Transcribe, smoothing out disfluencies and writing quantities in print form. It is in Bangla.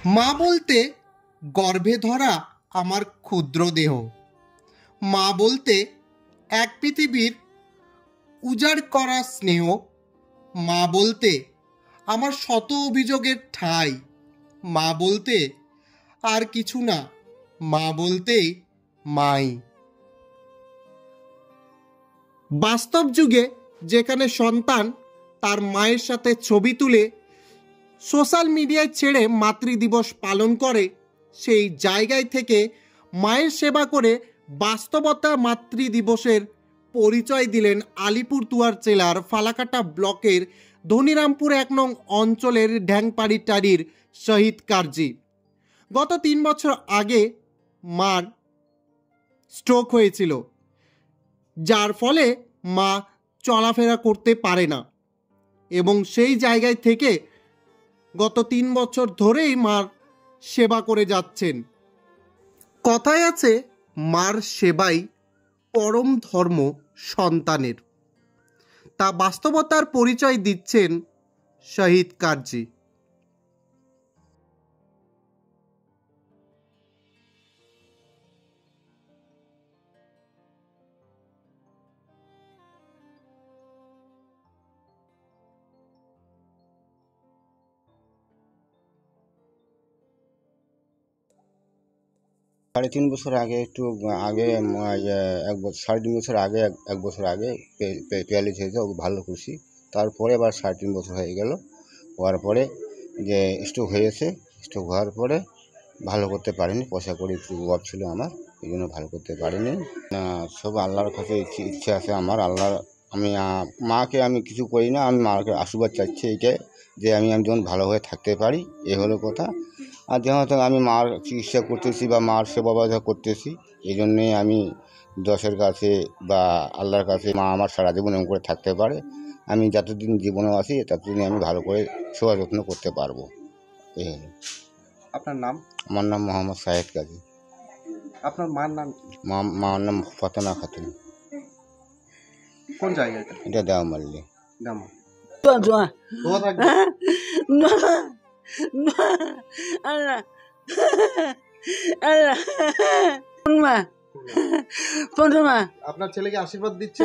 মা বলতে গর্ভে ধরা আমার ক্ষুদ্র দেহ, মা বলতে এক পৃথিবীর উজাড় করা স্নেহ, মা বলতে আমার শত অভিযোগের ঠাঁই, মা বলতে আর কিছু না, মা বলতে মাই। বাস্তব যুগে যেখানে সন্তান তার মায়ের সাথে ছবি তুলে সোশ্যাল মিডিয়ায় ছেড়ে মাতৃদিবস পালন করে, সেই জায়গায় থেকে মায়ের সেবা করে বাস্তবতা মাতৃদিবসের পরিচয় দিলেন আলিপুরদুয়ার জেলার ফালাকাটা ব্লকের ধনিরামপুর 1 নং অঞ্চলের ঢ্যাংপাড়ি টারির শহীদ কার্জি। গত 3 বছর আগে মার স্ট্রোক হয়েছিল, যার ফলে মা চলাফেরা করতে পারে না, এবং সেই জায়গায় থেকে গত 3 বছর ধরেই মার সেবা করে যাচ্ছেন। কথায় আছে, মার সেবাই পরম ধর্ম সন্তানের। তা বাস্তবতার পরিচয় দিচ্ছেন শহীদ কার্জি। সাড়ে 3 বছর আগে একটু আগে 3.5 বছর আগে এক বছর আগে প্যারালাইসিস হয়েছে, ও ভালো খুশি। তারপরে আবার 3.5 বছর হয়ে গেল, হওয়ার পরে যে স্ট্রোক হয়েছে। স্ট্রোক হওয়ার পরে ভালো করতে পারিনি, পয়সা করে একটু অভাব ছিল আমার, এই জন্য ভালো করতে পারিনি। সব আল্লাহর কাছে ইচ্ছা আছে আমার। আল্লাহর আমি মাকে আমি কিছু করি না, আমি মাকে আশীর্বাদ চাচ্ছি এইটাই যে আমি যেমন ভালো হয়ে থাকতে পারি, এ হলো কথা। আর যেহেতু আমি মার চিকিৎসা করতেছি বা মার সেবা বাধা করতেছি, এই জন্যে আমি দশের কাছে বা আল্লাহর কাছে মা আমার সারা জীবন এমন করে থাকতে পারে, আমি যতদিন জীবনেও আছি ততদিন আমি ভালো করে সেবা যত্ন করতে পারবো। এই হলো। আপনার নাম? আমার নাম মোহাম্মদ সাহেদ কাজী। আপনার মার নাম? মার নাম ফাতেমা খাতুন। কোন জায়গাটা? এটা দেওয়ামাল্লি। দামা। আপনার ছেলেকে আশীর্বাদ দিচ্ছে?